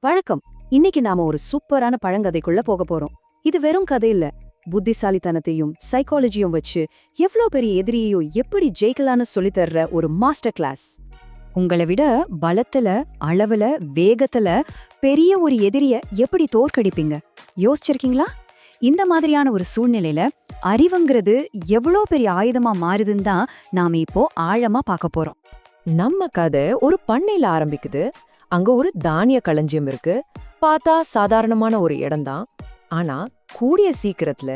வணக்கம். இன்னைக்கு நாம ஒரு சூப்பரான பழங்கதைக்குள்ள போக போறோம். இது வெறும் கதை இல்ல, புத்திசாலித்தனத்தையும் சைக்காலஜியும் வச்சு எவ்ளோ பெரிய எதிரியையும் எப்படி ஜெயிக்கலான்னு சொல்லித்தர்ற ஒரு மாஸ்டர் கிளாஸ். உங்களை விட பலத்துல, அளவுல, வேகத்துல பெரிய ஒரு எதிரிய எப்படி தோற்கடிப்பீங்க யோசிச்சிருக்கீங்களா? இந்த மாதிரியான ஒரு சூழ்நிலையில அறிவுங்கிறது எவ்வளோ பெரிய ஆயுதமா மாறுதுன்னு தான் நாம இப்போ ஆழமா பார்க்க போறோம். நம்ம கதை ஒரு பண்ணையில ஆரம்பிக்குது. அங்க ஒரு தானிய களஞ்சியம் இருக்கு. பார்த்தா சாதாரணமான ஒரு இடம்தான். ஆனா கூடிய சீக்கிரத்துல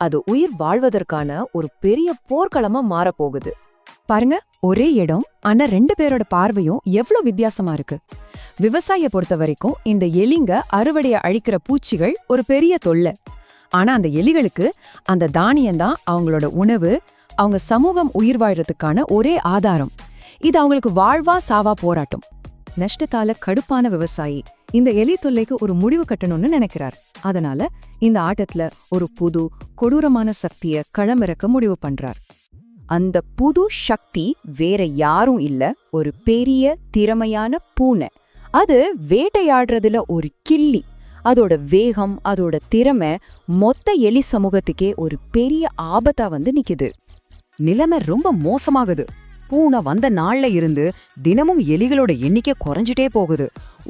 அது உயிர் வாழ்வதற்கான ஒரு பெரிய போர்க்களமா மாறப்போகுது. பாருங்க, ஒரே இடம், ஆனா ரெண்டு பேரோட பார்வையும் எவ்வளவு வித்தியாசமா இருக்கு. விவசாய பொறுத்த வரைக்கும் இந்த எலிங்க அறுவடைய அழிக்கிற பூச்சிகள் ஒரு பெரிய தொல்லை. ஆனா அந்த எலிகளுக்கு அந்த தானியம்தான் அவங்களோட உணவு, அவங்க சமூகம் உயிர் வாழ்றதுக்கான ஒரே ஆதாரம். இது அவங்களுக்கு வாழ்வா சாவா போராட்டம். நஷ்டத்தால கடுப்பான விவசாயி இந்த எலி தொல்லைக்கு ஒரு முடிவு கட்டணும்னு நினைக்கிறார். அதனால இந்த ஆட்டத்துல ஒரு புது கொடூரமான சக்திய களமிறக்க முடிவு பண்றார். அந்த புது சக்தி வேற யாரும் இல்ல, ஒரு பெரிய திறமையான பூனை. அது வேட்டையாடுறதுல ஒரு கிள்ளி. அதோட வேகம், அதோட திறமை மொத்த எலி சமூகத்துக்கே ஒரு பெரிய ஆபத்தா வந்து நிக்குது. நிலைமை ரொம்ப மோசமாகுது. பூனை வந்த நாள்ல இருந்து தினமும் எலிகளோட எண்ணிக்கை குறைஞ்சிட்டே போகுது.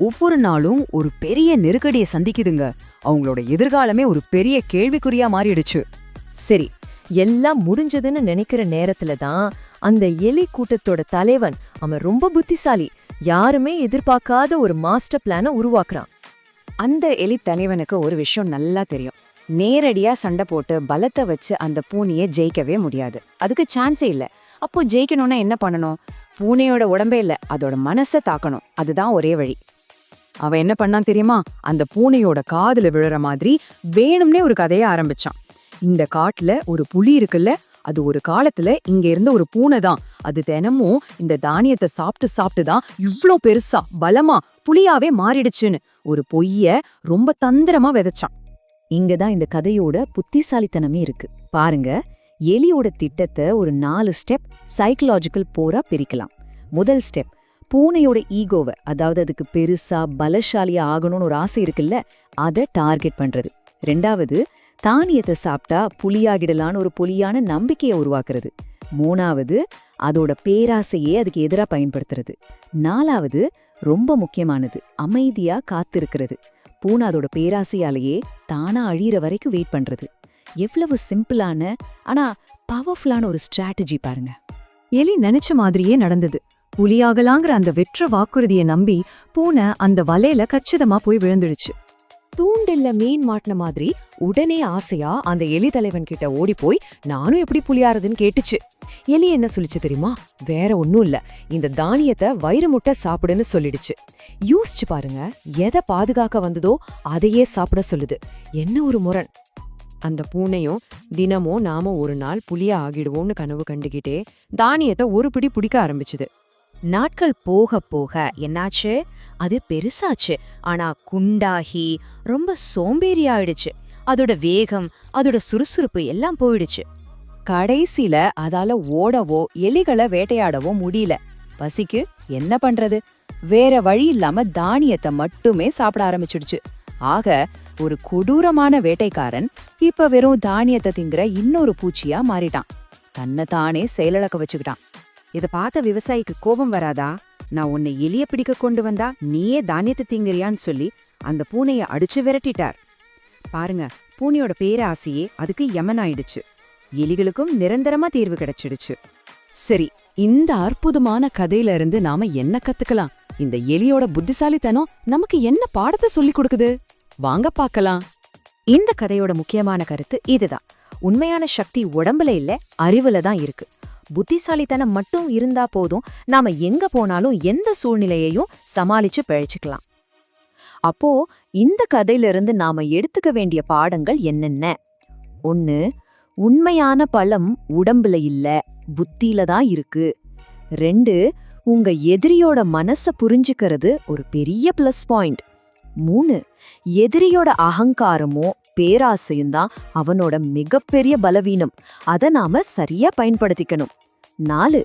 ஒவ்வொரு நாளும் ஒரு பெரிய நெருக்கடியை சந்திக்குதுங்க. அவங்களோட எதிர்காலமே ஒரு பெரிய கேள்விக்குறியா மாறிடுச்சு. சரி, எல்லாம் முடிஞ்சதுன்னு நினைக்கிற நேரத்துல தான் அந்த எலி கூட்டத்தோட தலைவன், அவன் ரொம்ப புத்திசாலி, யாருமே எதிர்பார்க்காத ஒரு மாஸ்டர் பிளான உருவாக்குறான். அந்த எலி தலைவனுக்கு ஒரு விஷயம் நல்லா தெரியும். நேரடியா சண்டை போட்டு பலத்தை வச்சு அந்த பூனையை ஜெயிக்கவே முடியாது. அதுக்கு சான்ஸே இல்ல. அப்போ ஜெயிக்கணும்னா என்ன பண்ணணும்? பூனையோட உடம்பே இல்ல, அதோட மனசை தாக்கணும். அதுதான் ஒரே வழி. அவன் என்ன பண்ணான் தெரியுமா? அந்த பூனையோட காதுல விழுற மாதிரி வேணும்னே ஒரு கதைய ஆரம்பிச்சான். இந்த காட்டுல ஒரு புலி இருக்குல்ல, அது ஒரு காலத்துல இங்க இருந்த ஒரு பூனை தான். அது தினமும் இந்த தானியத்தை சாப்பிட்டு தான் இவ்ளோ பெருசா பலமா புலியாவே மாறிடுச்சுன்னு ஒரு பொய்ய ரொம்ப தந்திரமா விதைச்சான். இங்கதான் இந்த கதையோட புத்திசாலித்தனமே இருக்கு. பாருங்க, எலியோட திட்டத்தை ஒரு 4 ஸ்டெப் சைக்கலாஜிக்கல் போரா பிரிக்கலாம். முதல் ஸ்டெப், பூனையோட ஈகோவை, அதாவது அதுக்கு பெருசா பலசாலியா ஆகணும்னு ஒரு ஆசை இருக்குல்ல, அதை டார்கெட் பண்றது. ரெண்டாவது, தானியத்தை சாப்பிட்டா புலியாகிடலான்னு ஒரு பொலியான நம்பிக்கையை உருவாக்குறது. மூணாவது, அதோட பேராசையே அதுக்கு எதிராக பயன்படுத்துறது. நாலாவது, ரொம்ப முக்கியமானது, அமைதியா காத்திருக்கிறது. பூனை அதோட பேராசையாலேயே தானா அழியிற வரைக்கும் வெயிட் பண்றது. எவ்வளவு சிம்பிளான ஆனா பவர்ஃபுல்லான ஒரு ஸ்ட்ராட்டஜி பாருங்க. எலி நினைச்ச மாதிரியே நடந்தது. புலியாகலாங்கிற அந்த வெற்ற வாக்குறுதியை நம்பி பூனை அந்த வலையில கச்சிதமா போய் விழுந்துடுச்சு. தூண்டில்ல மீன் மாட்டின மாதிரி உடனே ஆசையா அந்த எலி தலைவன் கிட்ட ஓடி போய் நானும் எப்படி புலியாறதுன்னு கேட்டுச்சு. எலி என்ன சொல்லிச்சு தெரியுமா? வேற ஒன்னும் இல்ல, இந்த தானியத்தை வயிறு முட்டை சாப்பிடுன்னு சொல்லிடுச்சு. யோசிச்சு பாருங்க, எதை பாதுகாக்க வந்ததோ அதையே சாப்பிட சொல்லுது. என்ன ஒரு முரண்! அந்த பூனையும் தினமும் நாம ஒரு நாள் புலியா ஆகிடுவோம்னு கனவு கண்டுகிட்டே தானியத்தை ஒரு பிடி பிடிக்க ஆரம்பிச்சுது. நாட்கள் போக போக என்னாச்சு? அது பெருசாச்சு. ஆனா குண்டாகி ரொம்ப சோம்பேறி ஆயிடுச்சு. அதோட வேகம், அதோட சுறுசுறுப்பு எல்லாம் போயிடுச்சு. கடைசியில அதால ஓடவோ எலிகளை வேட்டையாடவோ முடியல. பசிக்கு என்ன பண்றது? வேற வழி இல்லாம தானியத்தை மட்டுமே சாப்பிட ஆரம்பிச்சிடுச்சு. ஆக ஒரு கொடூரமான வேட்டைக்காரன் இப்ப வெறும் தானியத்தை திங்கிற இன்னொரு பூச்சியா மாறிட்டான். தன்னைத்தானே செயலிழக்க வச்சுக்கிட்டான். இத பார்த்த விவசாயிக்கு கோபம் வராதா? நான் உன்னை எலிய பிடிக்க கொண்டு வந்தா நீயே தானியத்தை திங்கிறியான்னு சொல்லி அந்த பூனைய அடிச்சு விரட்டிட்டார். பாருங்க, பூனையோட பேராசையே அதுக்கு யமனாயிடுச்சு. எலிகளுக்கும் நிரந்தரமா தீர்வு கிடைச்சிடுச்சு. சரி, இந்த அற்புதமான கதையில இருந்து நாம என்ன கத்துக்கலாம்? இந்த எலியோட புத்திசாலித்தனம் நமக்கு என்ன பாடத்தை சொல்லி கொடுக்குது? வாங்க பார்க்கலாம். இந்த கதையோட முக்கியமான கருத்து இதுதான். உண்மையான சக்தி உடம்புல இல்ல, அறிவுல தான் இருக்கு. புத்திசாலித்தனம் மட்டும் இருந்தா போதும், நாம எங்க போனாலும் எந்த சூழ்நிலையையும் சமாளிச்சு பிழைச்சுக்கலாம். அப்போ இந்த கதையிலிருந்து நாம எடுத்துக்க வேண்டிய பாடங்கள் என்னென்ன? 1, உண்மையான பலம் உடம்புல இல்ல, புத்தியில தான் இருக்கு. 2, உங்க எதிரியோட மனச புரிஞ்சுக்கிறது ஒரு பெரிய பிளஸ் பாயிண்ட். 3, எதிரியோட அகங்காரமோ பேராசையும் தான் அவனோட மிகப்பெரிய பலவீனம். அதை நாம சரியா பயன்படுத்திக்கணும். 4,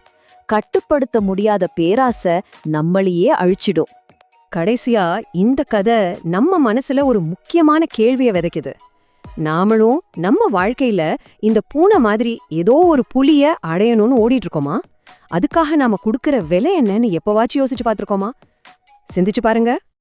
கட்டுப்படுத்த முடியாத பேராசை நம்மளையே அழிச்சிடும். கடைசியா இந்த கதை நம்ம மனசுல ஒரு முக்கியமான கேள்வியை விதைக்குது. நாமளும் நம்ம வாழ்க்கையில இந்த பூனை மாதிரி ஏதோ ஒரு புலிய அடையணும்னு ஓடிட்டு இருக்கோமா? அதுக்காக நாம குடுக்கிற விலை என்னன்னு எப்பவாச்சும் யோசிச்சு பார்த்திருக்கோமா? சிந்திச்சு பாருங்க.